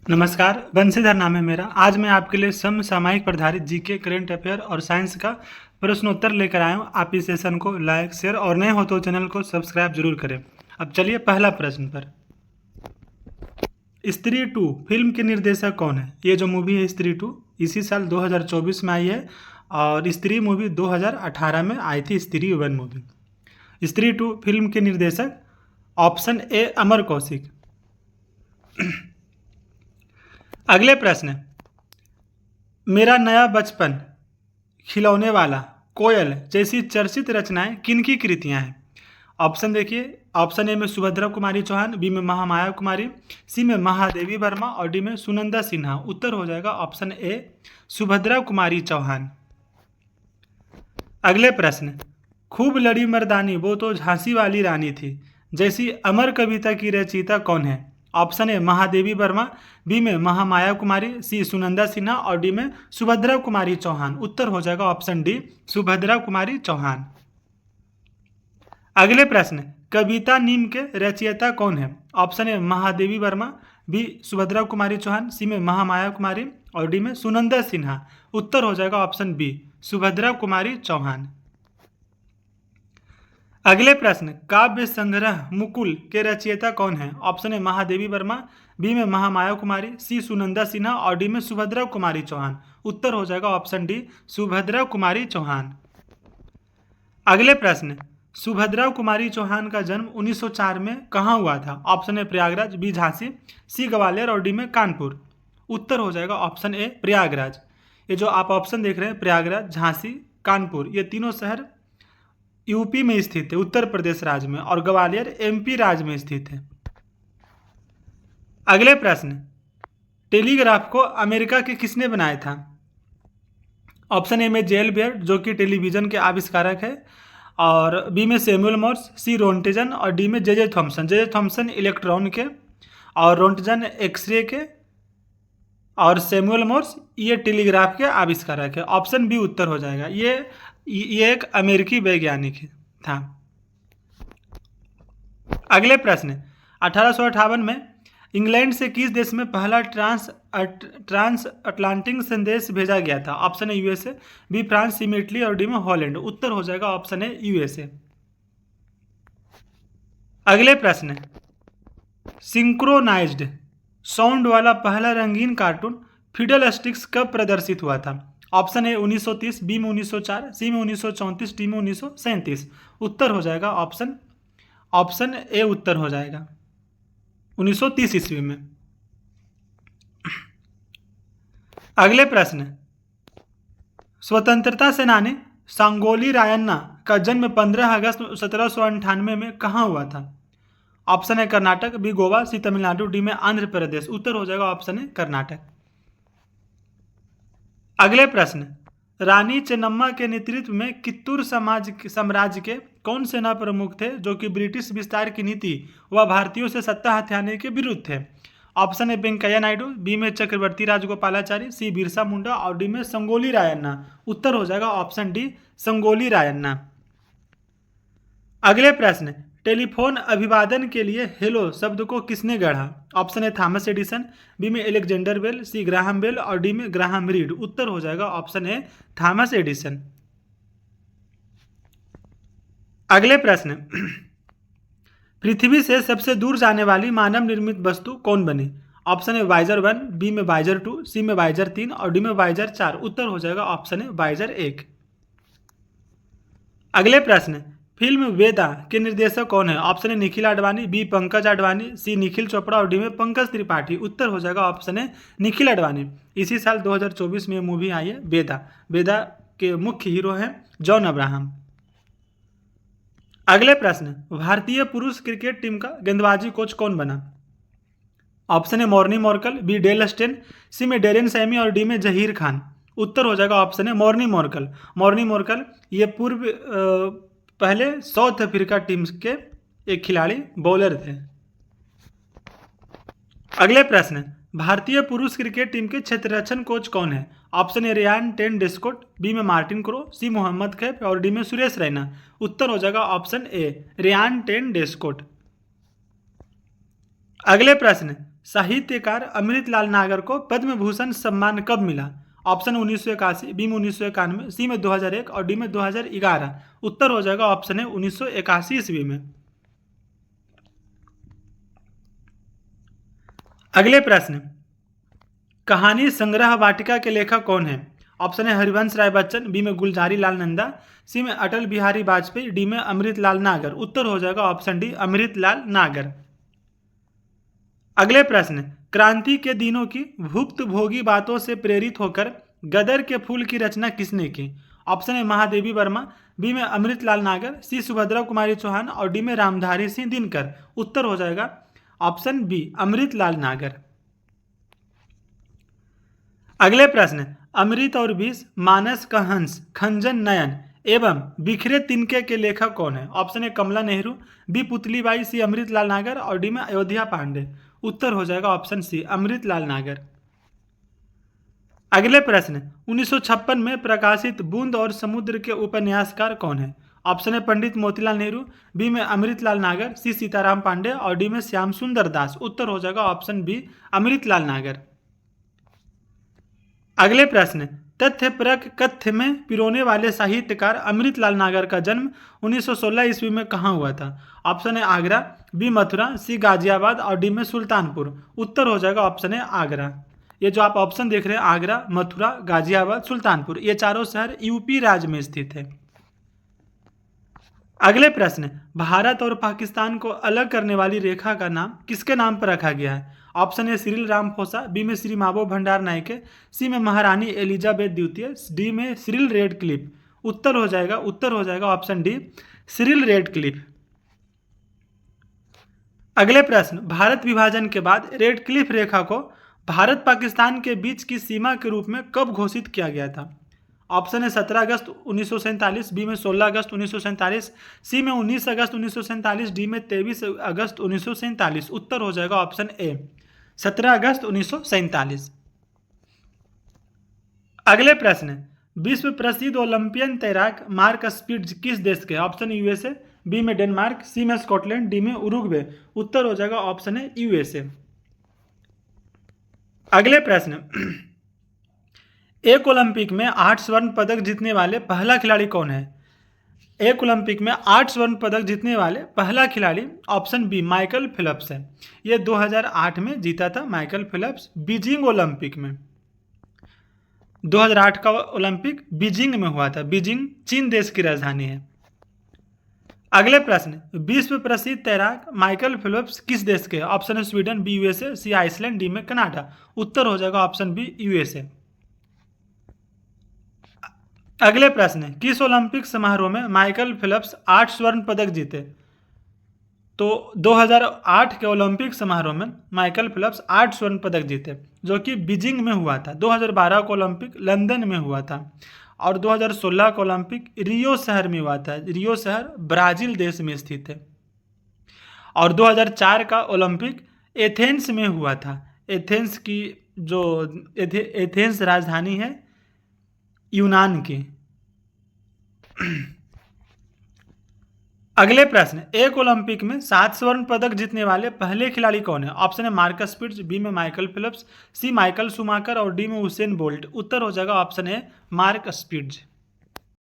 नमस्कार, बंशीधर नाम है मेरा। आज मैं आपके लिए समसामयिक पर आधारित जीके, करंट अफेयर और साइंस का प्रश्नोत्तर लेकर आया हूँ। आप इस सेशन को लाइक, शेयर और नए हो तो चैनल को सब्सक्राइब जरूर करें। अब चलिए पहला प्रश्न पर। स्त्री 2 फिल्म के निर्देशक कौन है? ये जो मूवी है स्त्री 2 इसी साल 2024 में आई है और स्त्री मूवी 2018 में आई थी। स्त्री 1 मूवी। स्त्री 2 फिल्म के निर्देशक ऑप्शन ए अमर कौशिक। अगले प्रश्न है, मेरा नया बचपन, खिलौने वाला, कोयल जैसी चर्चित रचनाएं किनकी कृतियां हैं? ऑप्शन देखिए। ऑप्शन ए में सुभद्रा कुमारी चौहान, बी में महामाया कुमारी, सी में महादेवी वर्मा और डी में सुनंदा सिन्हा। उत्तर हो जाएगा ऑप्शन ए सुभद्रा कुमारी चौहान। अगले प्रश्न, खूब लड़ी मर्दानी वो तो झांसी वाली रानी थी जैसी अमर कविता की रचयिता कौन है? Option A Mahadevi Verma, B में महामाया कुमारी, सी सुनंदा सिन्हा और डी में सुभद्रा कुमारी चौहान। उत्तर हो जाएगा ऑप्शन डी सुभद्रा कुमारी चौहान। अगले प्रश्न, कविता नीम के रचयिता कौन है? Option A Mahadevi Verma, B Subhadra Kumari Chauhan, C में महामाया कुमारी और डी में सुनंदा सिन्हा। उत्तर हो जाएगा ऑप्शन बी सुभद्रा कुमारी चौहान। अगले प्रश्न, काव्य संग्रह मुकुल के रचयिता कौन है? Option A Mahadevi Verma, B में महामाया कुमारी, सी सुनंदा सिन्हा और डी में सुभद्रा कुमारी चौहान। उत्तर हो जाएगा ऑप्शन डी सुभद्रा कुमारी चौहान। अगले प्रश्न, सुभद्रा कुमारी चौहान का जन्म 1904 में कहाँ हुआ था? Option A Prayagraj, B Jhansi, C Gwalior और डी में कानपुर। उत्तर हो जाएगा ऑप्शन ए प्रयागराज। ये जो आप ऑप्शन देख रहे हैं प्रयागराज, झांसी, कानपुर, ये तीनों शहर यूपी में स्थित है, उत्तर प्रदेश राज्य में, और ग्वालियर एमपी राज्य में स्थित है। अगले प्रश्न, टेलीग्राफ को अमेरिका के किसने बनाया था? ऑप्शन ए में जेल बेयर जो कि टेलीविजन के आविष्कारक है, और बी में सैमुअल मोर्स, सी रोंटेजन और डी में J Thomson. J Thomson electron के और रोंटेजन एक्सरे के और सैमुअल मोर्स ये टेलीग्राफ के आविष्कारक है। ऑप्शन बी उत्तर हो जाएगा। ये एक अमेरिकी वैज्ञानिक था। अगले प्रश्न, 1858 में इंग्लैंड से किस देश में पहला ट्रांस अटलांटिक संदेश भेजा गया था? Option A USA, B France, C में इटली और डी में हॉलैंड। उत्तर हो जाएगा ऑप्शन ए यूएसए। अगले प्रश्न, सिंक्रोनाइज्ड साउंड वाला पहला रंगीन कार्टून फिडल स्टिक्स कब प्रदर्शित हुआ था? ऑप्शन ए 1930, बी में 1904, सी में 1934, डी में 1937। उत्तर हो जाएगा ऑप्शन ए उत्तर हो जाएगा 1930 ईस्वी में। अगले प्रश्न, स्वतंत्रता सेनानी संगोली रायन्ना का जन्म 15 अगस्त 1798 में कहाँ हुआ था? ऑप्शन है कर्नाटक, बी गोवा, सी तमिलनाडु, डी में आंध्र प्रदेश। उत्तर हो जाएगा ऑप्शन है कर्नाटक। अगले प्रश्न, रानी चेन्नम्मा के नेतृत्व में कित्तूर साम्राज्य के कौन सेना प्रमुख थे जो कि ब्रिटिश विस्तार की नीति व भारतीयों से सत्ता हथियाने के विरुद्ध थे? ऑप्शन है वेंकैया नायडू, बी में चक्रवर्ती राजगोपालाचारी, सी बिरसा मुंडा और डी में संगोली रायन्ना। उत्तर हो जाएगा ऑप्शन डी संगोली रायन्ना। अगले प्रश्न, टेलीफोन अभिवादन के लिए हेलो शब्द को किसने गढ़ा? ऑप्शन है थॉमस एडिसन, बी में एलेक्जेंडर बेल, सी ग्राहम बेल और डी में ग्राहम रीड। उत्तर हो जाएगा ऑप्शन है थॉमस एडिसन। अगले प्रश्न, पृथ्वी से सबसे दूर जाने वाली मानव निर्मित वस्तु कौन बनी? ऑप्शन है वाइजर 1, बी में वाइजर 2, सी में वाइजर 3 और डी में वाइजर 4। उत्तर हो जाएगा ऑप्शन है वाइजर 1। अगले प्रश्न, फिल्म वेदा के निर्देशक कौन है? ऑप्शन है निखिल आडवाणी, बी पंकज आडवाणी, सी निखिल चोपड़ा और डी में पंकज त्रिपाठी। उत्तर हो जाएगा ऑप्शन है निखिल आडवाणी। इसी साल 2024 में मूवी आई है वेदा। वेदा के मुख्य हीरो हैं जॉन अब्राहम। अगले प्रश्न, भारतीय पुरुष क्रिकेट टीम का गेंदबाजी कोच कौन बना? ऑप्शन है Morne Morkel, B Dale Steyn, C में डेरेन सैमी और डी में जहीर खान। उत्तर हो जाएगा ऑप्शन है मॉर्नी मॉर्कल। मॉर्नी मॉर्कल ये पहले साउथ अफ्रीका टीम के एक खिलाड़ी बॉलर थे। अगले प्रश्न, भारतीय पुरुष क्रिकेट टीम के क्षेत्ररक्षण कोच कौन है? Option A Ryan ten Doeschate, B में Martin Crowe, C Mohammad Kaif और डी में सुरेश रैना। उत्तर हो जाएगा option A Ryan ten Doeschate. अगले प्रश्न, साहित्यकार अमृतलाल नागर को पद्म भूषण सम्मान कब मिला? ऑप्शन 1981, बी में 1991, सी में 2001 और डी में 2011। उत्तर हो जाएगा ऑप्शन है 1981 ईस्वी में। अगले प्रश्न, कहानी संग्रह वाटिका के लेखक कौन है? ऑप्शन है हरिवंश राय बच्चन, बी में गुलजारी लाल नंदा, सी में अटल बिहारी वाजपेयी, डी में अमृतलाल नागर। उत्तर हो जाएगा ऑप्शन डी अमृतलाल नागर। अगले प्रश्न, क्रांति के दिनों की भुक्त भोगी बातों से प्रेरित होकर गदर के फूल की रचना किसने की? ऑप्शन है महादेवी वर्मा, बी में अमृतलाल नागर, सी सुभद्रा कुमारी चौहान और डी में रामधारी सिंह दिनकर। उत्तर हो जाएगा ऑप्शन बी अमृतलाल नागर। अगले प्रश्न, अमृत और विष, मानस का हंस, खंजन नयन एवं बिखरे तिनके के लेखक कौन है? ऑप्शन है कमला नेहरू, बी पुतलीबाई, सी अमृतलाल नागर और डी में अयोध्या पांडे। उत्तर हो जाएगा ऑप्शन सी अमृतलाल नागर। अगले प्रश्न, 1956 में प्रकाशित बूंद और समुद्र के उपन्यासकार कौन है? ऑप्शन है पंडित मोतीलाल नेहरू, बी में अमृतलाल नागर, सी सीताराम पांडे और डी में श्याम सुंदर दास। उत्तर हो जाएगा ऑप्शन बी अमृतलाल नागर। अगले प्रश्न, तथ्यपरक कथ्य में पिरोने वाले साहित्यकार अमृतलाल नागर का जन्म 1916 ईस्वी में कहाँ हुआ था? ऑप्शन है आगरा, बी मथुरा, सी गाजियाबाद और डी में सुल्तानपुर। उत्तर हो जाएगा ऑप्शन है आगरा। ये जो आप ऑप्शन देख रहे हैं आगरा, मथुरा, गाजियाबाद, सुल्तानपुर, ये चारों शहर यूपी राज्य में स्थित है। अगले प्रश्न, भारत और पाकिस्तान को अलग करने वाली रेखा का नाम किसके नाम पर रखा गया है? ऑप्शन है सिरिल रामफोसा, बी में श्री मावो भंडार नायके, सी में महारानी एलिजाबेथ द्वितीय, डी में सिरिल रेडक्लिफ। उत्तर हो जाएगा ऑप्शन डी सिरिल रेडक्लिफ। अगले प्रश्न, भारत विभाजन के बाद रेडक्लिफ रेखा को भारत पाकिस्तान के बीच की सीमा के रूप में कब घोषित किया गया था? ऑप्शन है 17 अगस्त 1947, बी में 16 अगस्त 1947, सी में 19 अगस्त 1947, डी में 23 अगस्त 1947। उत्तर हो जाएगा ऑप्शन ए 17 अगस्त 1947। अगले प्रश्न, विश्व प्रसिद्ध ओलंपियन तैराक मार्क स्पिट्ज किस देश के? ऑप्शन यूएसए, बी में डेनमार्क, सी में स्कॉटलैंड, डी में उरुग्वे। उत्तर हो जाएगा ऑप्शन है यूएसए। अगले प्रश्न, एक ओलंपिक में 8 स्वर्ण पदक जीतने वाले पहला खिलाड़ी कौन है? एक ओलंपिक में 8 स्वर्ण पदक जीतने वाले पहला खिलाड़ी ऑप्शन बी माइकल फिलिप्स है। यह 2008 में जीता था माइकल फिलिप्स, बीजिंग ओलंपिक में। 2008 का ओलंपिक बीजिंग में हुआ था। बीजिंग चीन देश की राजधानी है। अगले प्रश्न, विश्व प्रसिद्ध तैराक माइकल फिलिप्स किस देश के? ऑप्शन है स्वीडन, बी यूएसए, सी आइसलैंड, डी में कनाडा। उत्तर हो जाएगा ऑप्शन बी यूएसए। अगले प्रश्न, किस ओलंपिक समारोह में माइकल फिलिप्स 8 स्वर्ण पदक जीते? तो 2008 के ओलंपिक समारोह में माइकल फिलिप्स 8 स्वर्ण पदक जीते, जो कि बीजिंग में हुआ था। 2012 का ओलंपिक लंदन में हुआ था और 2016 का ओलंपिक रियो शहर में हुआ था। रियो शहर ब्राजील देश में स्थित है। और 2004 का ओलंपिक एथेंस में हुआ था। एथेंस की जो एथेंस राजधानी है यूनान की। अगले प्रश्न, एक ओलंपिक में 7 स्वर्ण पदक जीतने वाले पहले खिलाड़ी कौन है? ऑप्शन है मार्कस स्पिट्ज, बी में माइकल फिलिप्स, सी माइकल शूमाकर और डी में उसेन बोल्ट। उत्तर हो जाएगा ऑप्शन है मार्क स्पिट्ज।